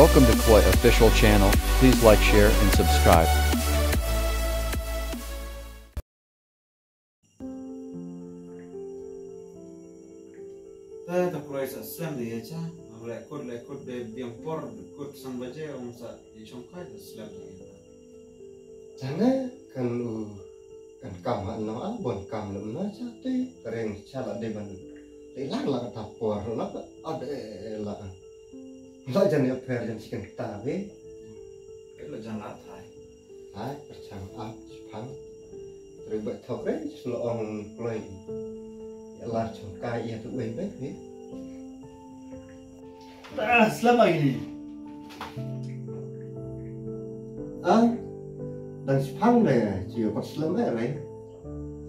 Welcome to Koi official channel. Please like, share, and subscribe. Tak Koi sa slam dia aja. Lekut de biangpor lekut sang baca orang sa di congkai slam dia. Jangan kan kam no bon kam lum na cha te kering chala de ban te la ta por la ade la jan ya per jan sikan ta be Kalau jangan latai. ai perchang ap phang teribet thok re slo ong kloi ya la chong kai ya tu be be Selamat ini. dan phang de chiu pas slam re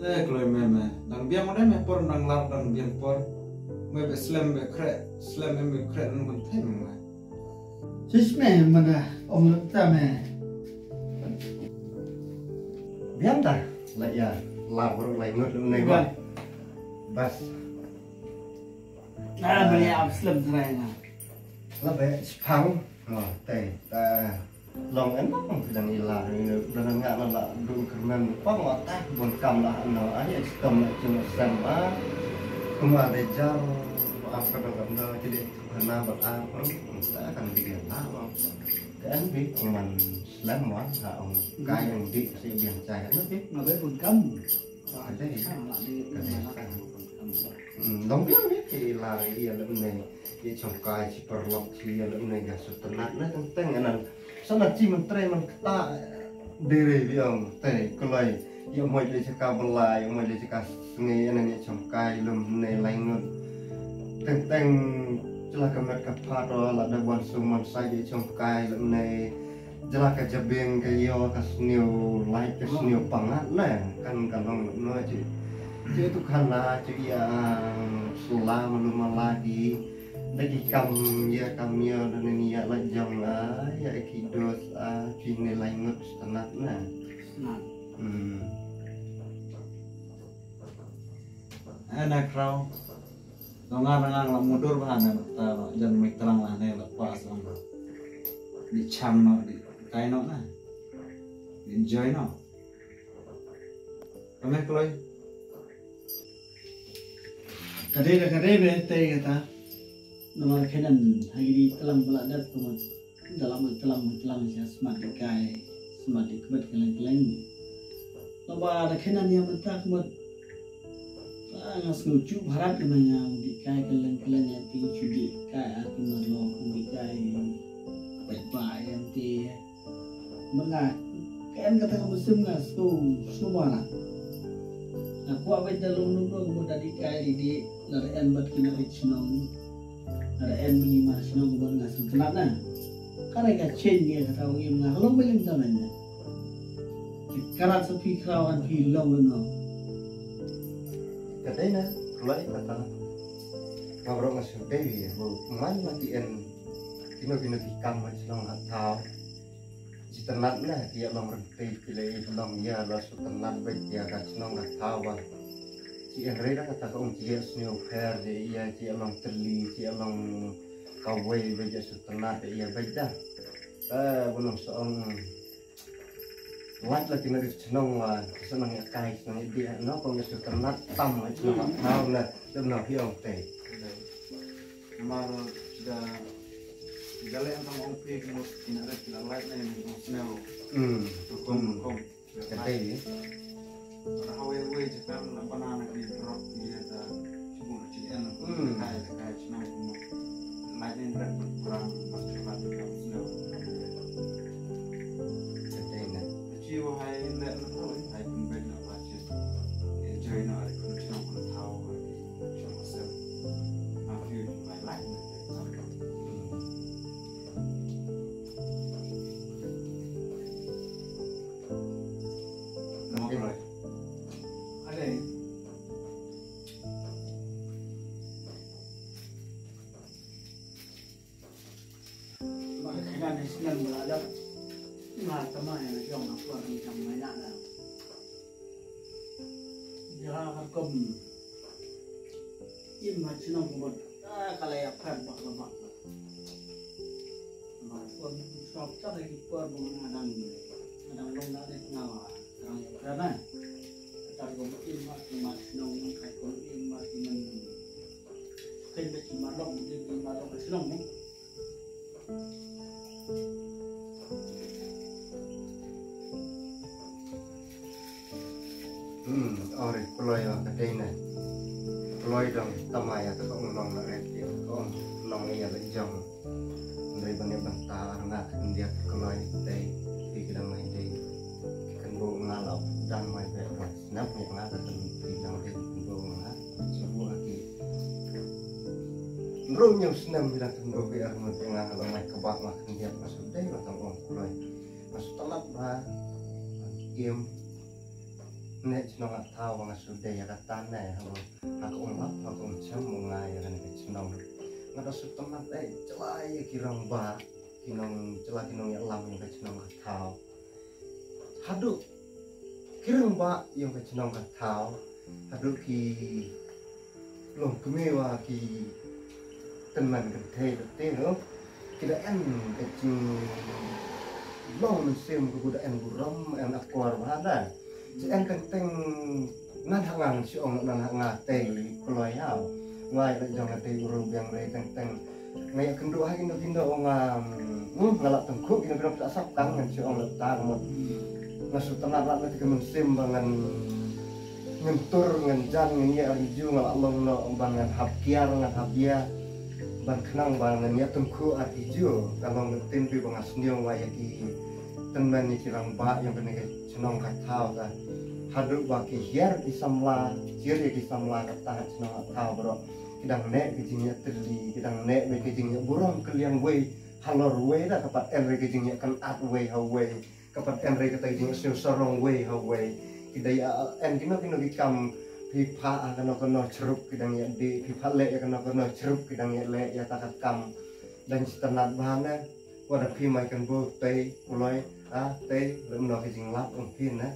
Tak Koi meme. Dang biang mana me por dang lar dang biangpor. Me be slam be kre nang kon tem me. Sisme mana om tame. biang ta la ya la bro lai ngot lu nei ba bas Beli Muslim terang. la be phang no te ta long en mong dan ila dan nga la du kermen pa mo ta bon kam la no ani stom la cuma sama kuma de jar apa do jadi karena apa ta akan bikin apa kan bi man slam mo ha ông cái yang di sẽ biang cai nó biết Mà với buồn cấm. ada Sang lại đi. dong biang biết thì là iya lem này ye trong cái chỉ perlu thì lem này ga sutenat na tentang anan sana chi menteri man kata diri biang te kelai yo moi le cakap belai moi le cakap sengai anan ye trong cái lem này lain tentang celah kemet kaparo la da wan suman saja trong cái lem này jelas kejabing kayo kasniu like kasniu pangat na kan kalong no aja chứ tu kan lah yang selama lama lagi lagi ya dan ini ya lajang ya kidos cini lainut tanat na Anak kau. Dongan la mudur bahan ta jan me terang lah ne lepas ang. Di cham no di kai no na. Enjoy no. Kami Koi. Kadang bete kata. Nama kenan hari di telang beladat teman. Dalam siya smart dikai smart dikebet keleng. Laba ada kenan yang mentak mut. Ngas ngucu barat namanya dikai keleng ya tinggi cudi kai aku marlo dikai baik yang ti. Mengat kan kata musim ngas tu mana. Aku awet dalam nunggu muda dikai di larian bat kena richnong. Larian lima senong buat ngasih kenapa? Karena kacen dia kata orang yang ngah long belum tamannya. Karat sepi kerawan film no. katanya kelai kata ngobrol ngasih dewi ya bu main lagi en kino dikam macam atau si tenat na dia long renti pilih long ya lo sutenat baik dia kat senong atau si en reda kata kong dia snow fair dia dia long terli dia long kawai baik sutenat dia baik dah belum seorang lagi nanti senang senang kai senang dia no kong ngasih tenat tam macam atau na demna hiong teh Mar sudah jalan yang orang pek mus tidak ada tidak lain yang mus nel. Hukum. katanya Hawe cakap nak banana di drop dia ada cuma cian kai senang kumut. Lain yang berkurang masih lagi kamu nel. katanya Cium hai let hai pun beda baca. Enjoy nak ada kun senang kun tahu cuma sel. Aku lain. Kenan senang beladat. Nah, teman yang jom aku ni macam mana lah. Jangan hukum. Ini macam nak buat. Kalau yang kan bak lemak. shop cho lagi pur mengadang long nak nawa orang kerana kalau mungkin mak nong kai kon mak man kai be malong di malong silong mo ore peloy kadena peloy dong tamaya ka kong nong na ret ya kong nong ya le jong dari bane banta nga dia peloy dei di kedang mai dei kan bo ngalap dan mai be ro snap ni nga ka ten di nang dei bo nga sebuah ki rung yang senam bila kan bo be ar mo nga kalau mai ke bak mak dia masuk dei wa tong ong peloy masuk telat ba game nek senang tahu bang sudah ya kata nek aku ngap aku macam mengai kan nek senang ngada setemat celai kirang ba kinong celah kinong ya lam yang senang tahu hadu kirang ba yang senang tahu hadu ki long kemewa ki teman gede gede no kita en kecing long mesim kebudayaan buram en akwar mana anh cần tên nát hàng si ông nát hàng tê loài hào ngoài lại dòng tê urung biang lay tên ngày cần dua hari nanti ông ngalap tengkuk kita belum tak sabtang kan si ông letak masuk tanah lalat ke musim bangan ngentur ngenjan ngia riju ngalap long no bangan habkiar ngan habia ban kenang bangan ya tengkuk ariju kalau ngetin pi bangas niong wayaki teman ni kirang ba yang kena senang katau kan haduk baki hiar disamla jiri disamla kata senang katau bro kidang nek kejinya terli kidang nek kejinya burung keliang way halor way dah kapat enre kejinya kan at way how way kapat enre kata kejinya sorong way how way kidai en kino dikam pipa kena cerup kidang ya di pipa le kena cerup kidang ya le ya takat kam dan setenat bahannya wadah pi mai kan bo tei mulai tei lem no ke jing lap ong pin na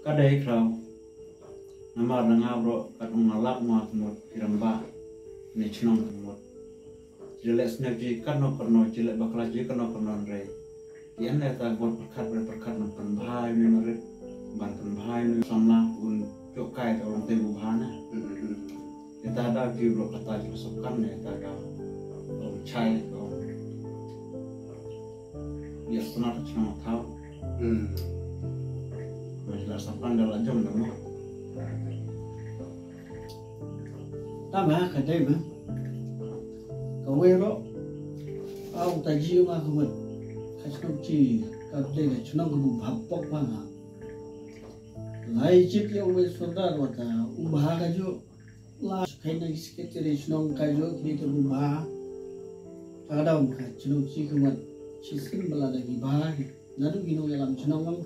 kadai krau nama nanga bro kat ngalap ma mot kiramba ni chnong mot jele snap ji kan no jele bakla ji kan no re yan ne ta gol perkat non pan bhai mi mare ban pan bhai mi samla un jo kai ta orang te bu bhana kita ada ji bro kata ji masukkan ne ta ga chai dia senar cuma tahu masalah sampan dalam jam dong tambah kadai mah kawero au taji ma kumat kasno ji kadai na chunang ku bhappok banga lai chip le ume sodar wata ubha ka jo la kaina isketire chunang ka jo kini to ubha padam ka chunang ji kumat sistem belada di bahagi nadu gino dalam cenong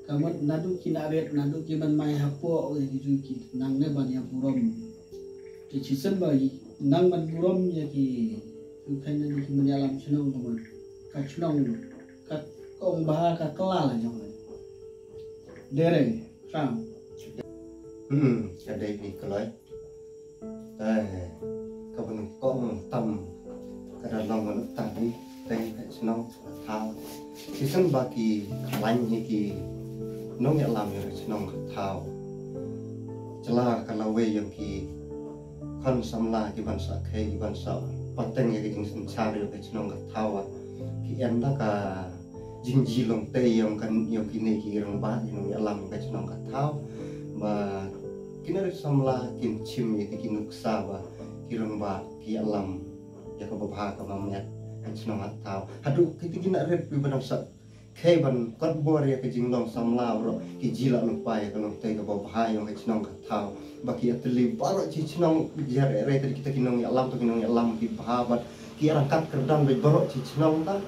kamat nadu kinaret nadu kiban mai hapo oleh dijuki nang ne banyak burom di sistem bagi nang ban burom ya ki bukan nanti mendalam cenong kamat kat cenong kat kong bahar kat kelal jangan dereng sam ada ini kelai kapan kong tam kadang long tadi teng senang tahu sistem bagi lain ki nong ya lam yang senang tahu celah kalau we yang ki kan samla ki bangsa kai ki bangsa pateng ya ki jing cari yang senang tahu ki enda ka jingji long te yang kan yang kini ki rong ba yang ya lam yang senang tahu ba kini samla kin chim ya ki nuksa ba ki rong ba ki alam ya ko babha ka mamyat an senang tahu hadu kita kena red pi banam sa kai ban kot bor ya ke jinglong samla bro ki jila lupa ya kalau te ka babha yang ke senang tahu baki atli baro ci senang jar re tadi kita kinong ya alam to kinong ya alam ki bahabat ki rangkat kerdam be baro ci senang ta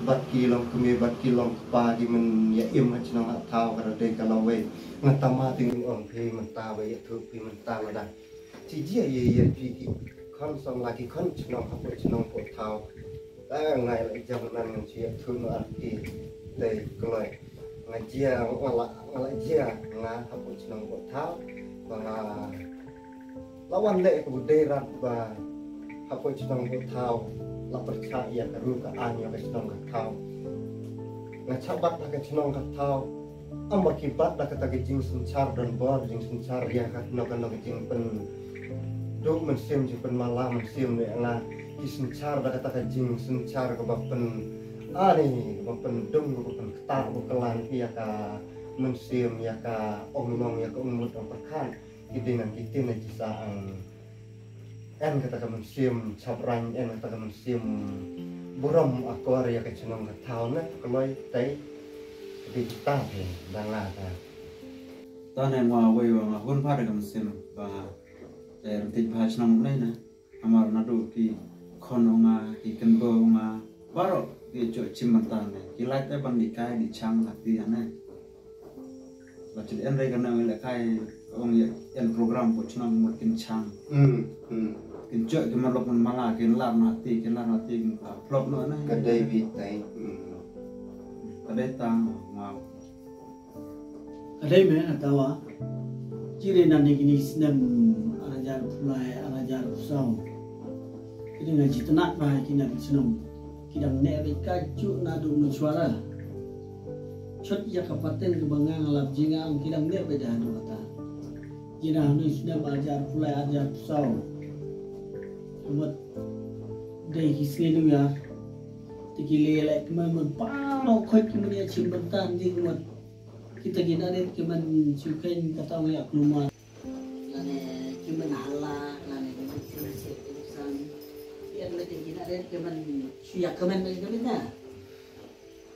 baki long kumi baki long pa di men ya im senang tahu kada de kalau we ngatama ting on pi menta we ya tu pi menta la ci jia ye pi con xong là cái con nó học với nó phổ thao ta ngày lại dòng nan mình chia thương nó thì đây coi ngày chia lại chia là học với nó phổ thao và lawan lệ của đề ra và học với nó phổ thao la percaya keru ke anyo ke senong ke tau ngacabat la ke senong ke tau amba kibat la ke tagi jing sencar dan bor jing sencar ya ka no jing pen dok mensim jing pen malam mensim ne la ki sencar la ke tagi jing sencar ke bapen ani ke bapen dong ke bapen ketar ke kelan ya ka mensim ya ka ong ya ka umut ang perkan dengan kita na jisaang en kata mensim cabran en kata mensim buram akor ya ke senong ke tau na kalau tai di kita pun dah lah dah. Tahun yang wawai wang akun pada kemesin bah rantik bahas nong lain na amar nado ki kononga ki kenbo nga baru ki cok cimatan ne ki light ban di kai di chang latihan ne baca en re kana le kai ong ya en program po chnong mungkin chang kin cok ki malok man mala kin lar nati plot no na Kedai bitai. kadai tang mau Ada yang tahu, ciri nanti kini senam arajar fulai arajar usau. Kita ngaji tenak bah kita senam. Kita menaik kaju nadu mensuara. Cot ya kapaten kebangang alap jingang kita menaik beda anu kata. Kita anu senam arajar fulai arajar usau. Buat dari kisah itu ya. Tikile lek keman pano khoi kemudian cimbentan di kuat kita gina deh keman sukain kata orang yang keluar lane keman hala lane keman siap urusan yang lagi gina deh keman suya keman lagi kemannya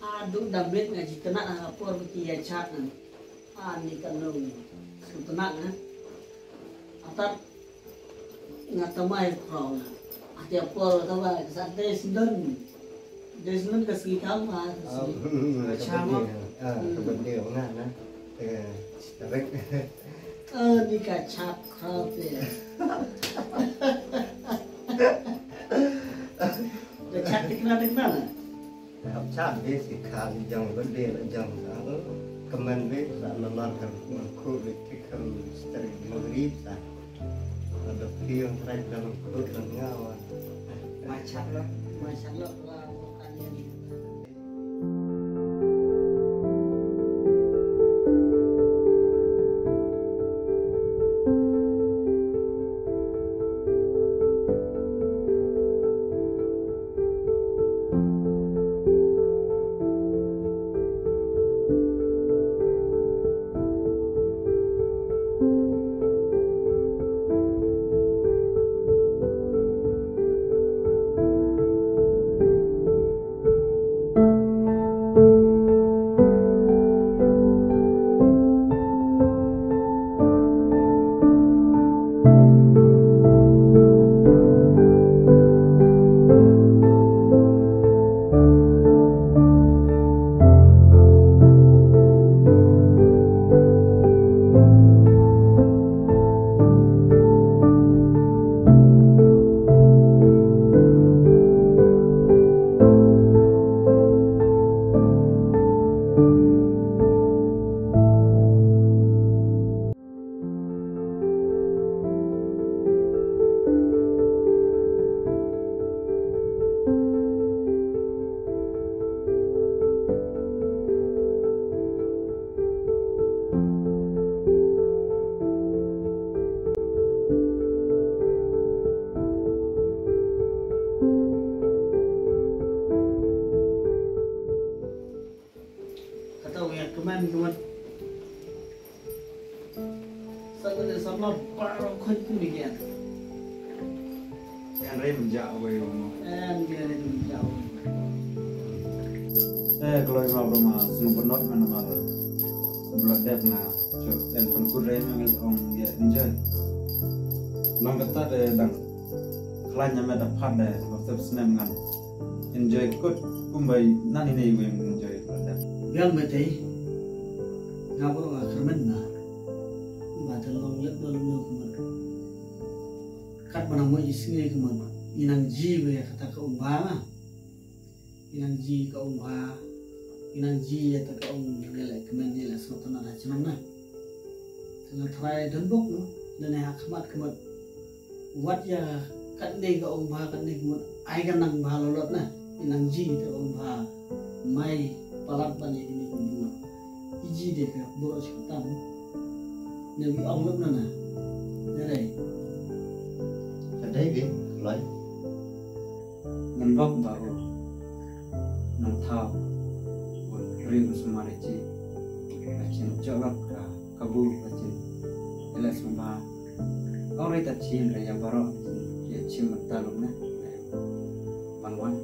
aduh dambet ngaji tenak lapor bekia cat ani kan lo tenak na atar ngatamai kau na ati apor tawa sate sendon Desmond kasih kamu Sama. Kebetulan mana na. Tarik. Ni kacap kau ya. Kacap dikenal mana? Kacap dia si kali jang bende jang kemen be sa lalan kan ku kan string maghrib sa. Ada pion try dalam kut dan ngawan. Macam lo. Keman Salah sama baru kau demikian. en re menjauh wang Dia itu jauh. kalau yang mau rumah semua penot mana malah bulat dep na cok en penkur re mengal ong ya enjoy nang kata de dang kelanya meda pada waktu senam ngan enjoy kut kumbai nani nih gue yang enjoy bulat Yang betul. Ngapa nggak kermen na? Baca long lek dalam keman. Kat mana mau isini keman. Inang ji be kata ke umbah. Inang ji ke umbah. Inang ji ya tak ke umbah lek keman ni lah suatu nara cuman na. Tengah try dan bok no. Dan yang akmat keman. Wat ya kan ni ka ong ba kan ni mo ai kan nang ba lolot na inang ji te ong ba mai palat ban ini ko bu iji de ka bo si tam ne bi ong lop na ne đây ở đây biết lấy ngân bốc baru nang thao buat riu semua reci macam colok ka kabu macam ela semua orang itu cium raya baru ya cium talung na bangwan